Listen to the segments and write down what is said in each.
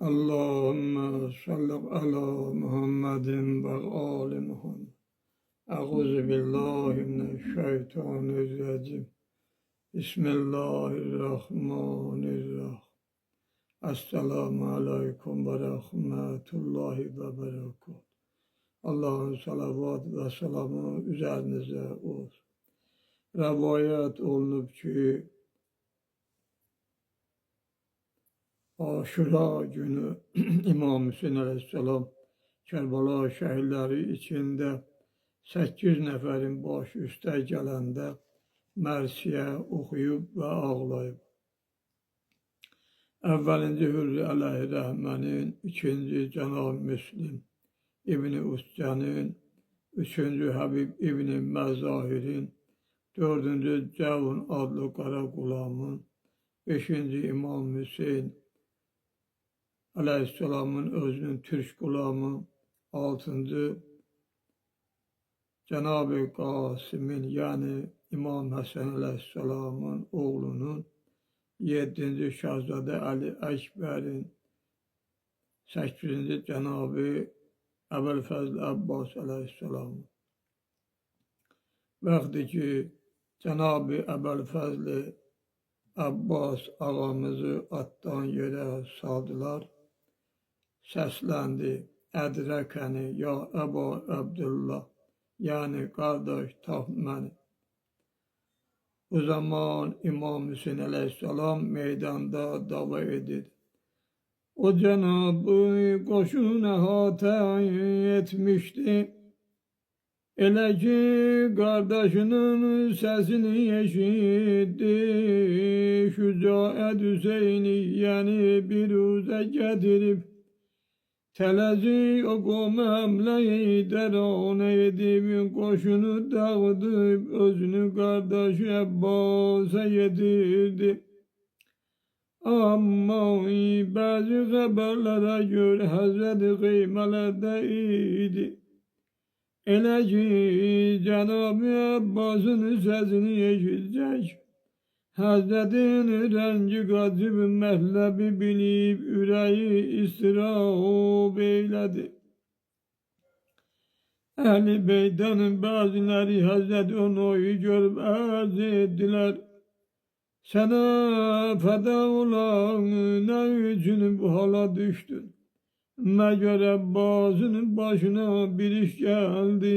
Allahümme salli ala Muhammedin ve ali Muhammed. Euzu billahi mineşşeytanirracim. Bismillahirrahmanirrahim. Esselamu aleyküm ve rahmetullahi ve berekatuhu. Allah'ın salavat ve selamı üzerinize olsun. Rivayet olunub ki, Aşura günü İmam Hüseyin Aleyhisselam Kerbala şehirleri içinde 8 neferin baş üstə gələndə Mərsiyə oxuyub və ağlayıb. Əvvəlinci Hürri Əleyhirrəhmənin, ikinci Cənab Müslim İbni Uscanın, üçüncü Həbib İbni Məzahirin, dördüncü Cəvun adlı Qara Qulamın, beşinci İmam Hüseyin Aleyhisselamın özünün Türk Qulamı, altıncı Cenab-ı Kasım'ın yani İmam Hasan Aleyhisselam'ın oğlunun, yedinci Şahzade Ali Ekber'in, sekizinci Cenab-ı Əbülfəzl Abbas Aleyhisselam'ın. Vaxtı ki Cenab-ı Əbülfəzl Abbas ağamızı attan yere saldılar, seslendi, Ədrəkəni ya Əba Abdullah, yani kardeş tap beni. O zaman İmam Hüseyin Aleyhisselam meydanda dava edildi. O Cenab-ı koşun ehate etmişti. Elə ki kardeşinin sesini eşitti. Şücaət Hüseyin'i yani bir uza getirip Telezi o qovma həmlə dərane edib, qoşunu dağıdıb, özünü qardaşı Əbbasa yedirdi. Amma bəzi xəbərlərə görə Həzrəti qeymələrdə idi. Elə ki, Cənab-ı Əbbasın səsini eşidəcək, Həzrətin rəngi qaçıb məhləbi bilib, ürəyi istirab eylədi. Əhl-i Beytənin bəziləri Həzrəti onu görüb ərz etdilər. Sənə fəda olan nə üçün bu hala düşdün? Məgər Əbbasın başına bir iş gəldi.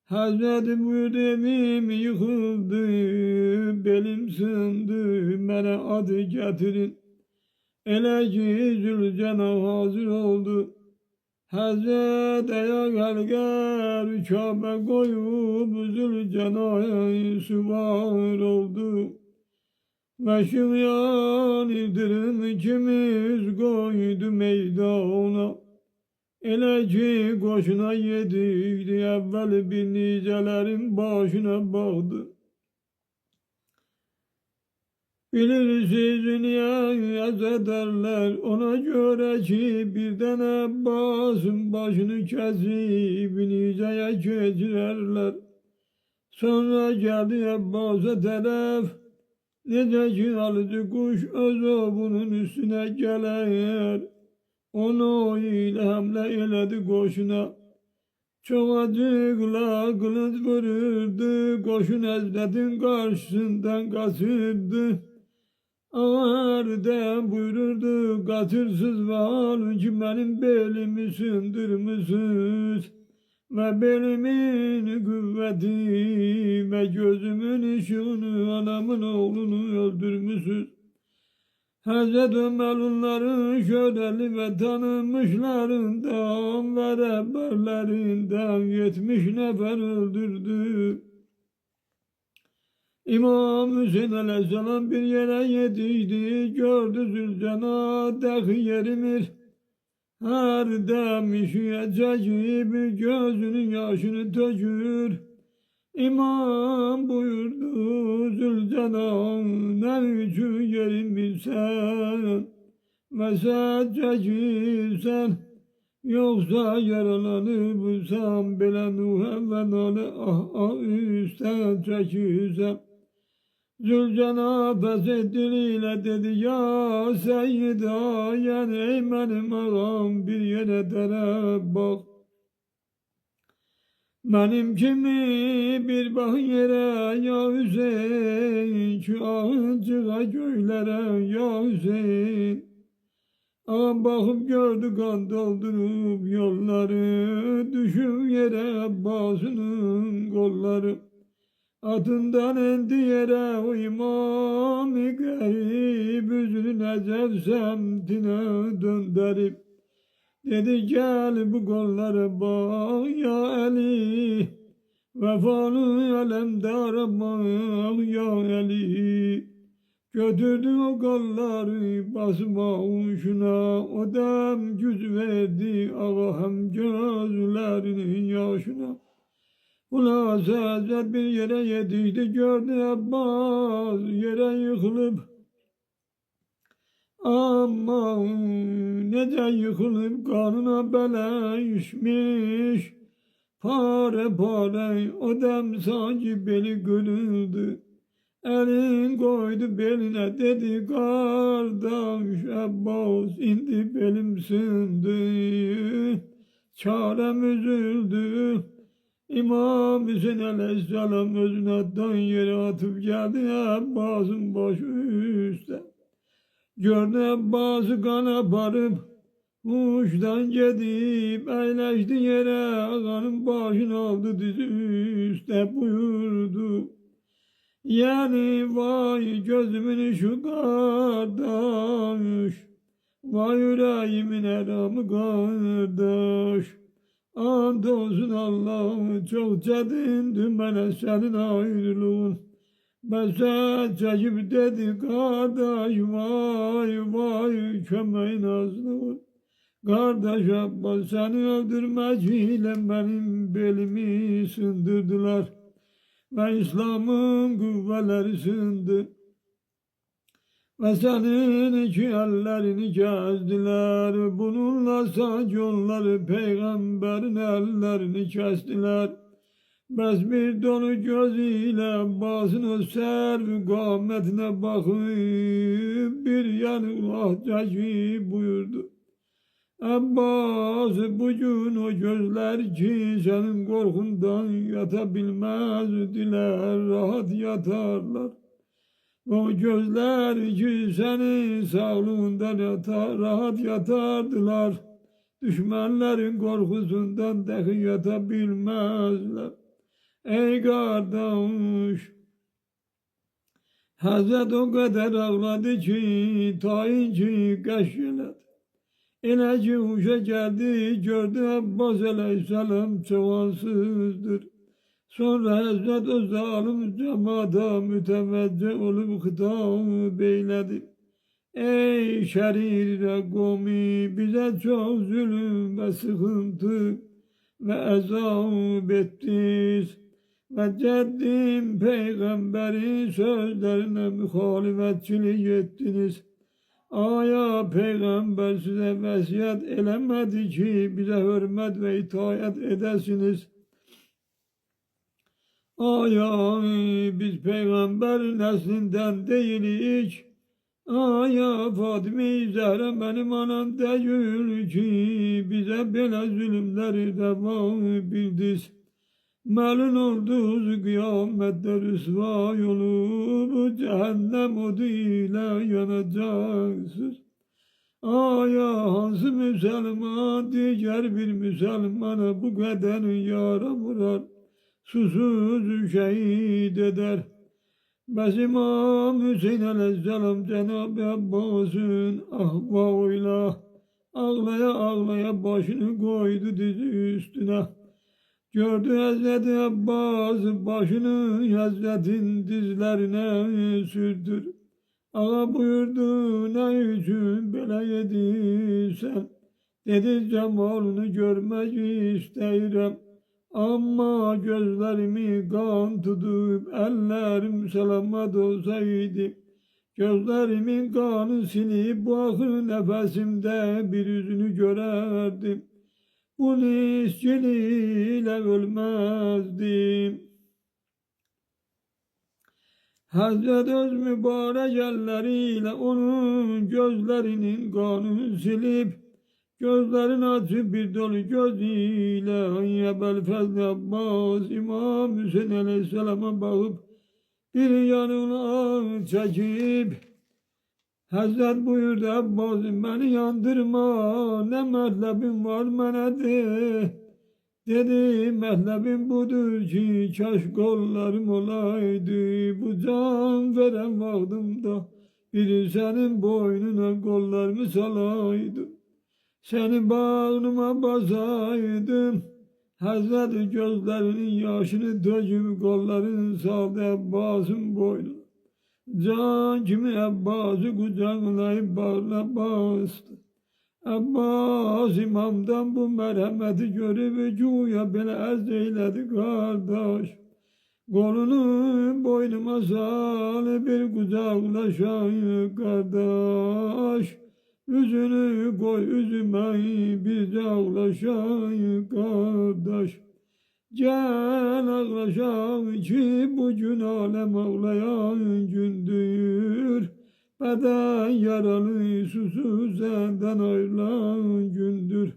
Hazreti buyurdu, evim yıkıldı, belim sındı, mənə adı getirin. Elə ki Zülcana hazır oldu. Hazret ayak elgar Kabe koyup Zülcana'ya süvar oldu. Ve şıyan ildirim ikimiz koydu meydana. Elə ki qoşuna yedirdi, əvvəl bir nicələrin başına baxdı. Bilirsiniz niyə əzədərlər, ona görə ki birdən Əbbasın başını kəsib nicəyə keçirərlər. Sonra gəldi Əbbasa tərəf, necə ki alıcı quş öz ovunun üstünə gələr. Onu ile hamle elədi qoşuna. Çox acıqla qılınc vururdu, qoşun Həzrətin qarşısından qaçırdı. Ağardən buyururdu, qaçırsız və halbuki mənim belimi sındırmısınız və belimin qüvvəti və gözümün işığını, anamın oğlunu öldürmüsünüz. Hazret Ömer'unların şöhreli ve tanınmışlarından ve rehberlerinden 70 nefer öldürdü. İmam Hüseyin Aleyhisselam bir yere yetişti, gördü Zülcana dahi yerimir. Her dem işiyecek gibi gözünün yaşını tökür. İmam buyurdu Zülcana, ne için yerin bilsen ve sen çekilsen, yoksa yaralanırsam bile Nuh'e ve Nale üstten çekilsem. Zülcenab diliyle dedi ya Seyyida, yani ey benim ağam, bir yere dere bak. Benim kimi bir bak yere ya Hüseyin, şu ahıncığa göylere ya Hüseyin. Ağam bakıp gördü kan doldurup yolları, düşüp yere Abbas'ının kolları. Atından indi yere o imam-ı garip, yüzünü Necef semtine döndürüp dedi gel bu kollara bak ya Ali, vefalı alemdara bak ya Ali. Götürdü o kolları basmağuşuna, o dem güç verdi ağam gözlerinin yaşına. Ula Hazret bir yere yetişti, gördü Abbas yere yıkılıp, aman nece yıkılıp kanına beleşmiş. Pare pare o dem sanki beli kırıldı. Elin koydu beline, dedi kardeş Abbas, indi belim sındı, çarem üzüldü. İmam Hüseyin Aleyhisselam özünü attan yere atıp geldi Abbas'ın başı üstte. Gördü Abbas'ı kan aparıp, uçtan gidip eğleşti yere, ağanın başını aldı dizi üstte, buyurdu. Yani vay gözümün şu kardeş, vay yüreğimin eramı kardeş. Andolsun Allah, çok çetindir bana senin ayrılığın. Mesut çekip dedi kardeş, vay vay kömeğin azlığın. Kardeş Abbas, seni öldürmek ile benim belimi sındırdılar ve İslam'ın kuvveleri sındı. Ve senin iki ellerini gezdiler, bununla sadece onları peygamberin ellerini kestiler. Bes bir dolu gözüyle Abbas'ın serv kâmetine bakıp bir yanılah ceci buyurdu. Abbas, bugün o gözler ki senin korkundan yatabilmez diler, rahat yatarlar. O gözler ki senin sağlığından rahat yatardılar. Düşmanların korkusundan dahi yatabilmezler. Ey kardeş, Hazret o kadar ağladı ki tayin ki kaşıladı. Elə ki huşa geldi, gördü Abbas Aleyhisselam çavansızdır. Sonra Hazret o zalim cemaata müteveccih olup hitap beyledi. Ey şerire kavmi, bize çok zulüm ve sıkıntı ve azap ettiniz. Ve ceddim peygamberin sözlerine muhalefetçilik ettiniz. Aya peygamber size vesiyet elemedi ki bize hürmet ve itaat edesiniz. Aya biz peygamber neslinden değiliz. Aya Fatime-i Zehra benim anam değil ki bize böyle zulümleri devam bildiz. Melun olduz kıyamette rüsvay olup cehennem oduyla yanacaksınız. Aya hansı Müslüman diğer bir Müslümana bu kadar yara vurar, susuz şehit eder. Bes İmam Hüseyin Aleyhisselam Cenab-ı Abbas'ın ahvavıyla ağlaya ağlaya başını koydu dizi üstüne. Gördü Hazreti Abbas başını Hazretin dizlerine sürdür. Ağa buyurdu ne için böyle yediysen. Dedi cemalını görmek isteyrem. Ama gözlerimi kan tutup ellerim selamet olsaydı. Gözlerimin kanı silip bu ahır nefesimde bir yüzünü görerdim. Bunu işçiliğiyle ölmezdim. Hazret öz mübarek elleriyle onun gözlerinin kanını silip, gözlerini açıp bir dolu gözüyle Ebel Fezl Abbas İmam Hüseyin Aleyhisselam'a bakıp bir yanına çekip Hazret buyurdu Abbas'ım beni yandırma, ne mehlebim var bana de. Dedi mehlebim budur ki kaş kollarım olaydı, bu can veren vaktımda biri senin boynuna kollarımı salaydı. Seni bağrıma basaydım, Hazreti gözlerinin yaşını döküp kollarını saldı Abbas'ın boynuna. Can kimi Abbas'ı kucaklayıp bağrına bastı. Abbas imamdan bu merhameti görüp güya beni erz eyledi kardeş. Kolunu boynuma sal bir kucaklaşayım kardeş. Yüzünü koy üzüme bir ağlaşayım kardeş. Gel ağlaşayım ki bugün alem ağlayan gündür. Beden yaralı susuz senden ayrılan gündür.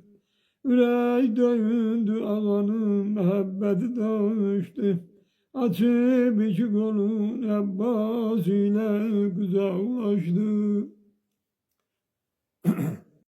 Ürək döyündü ağanın mehabbeti taştı. Açıp iki kolun Abbas ile kucaklaştı.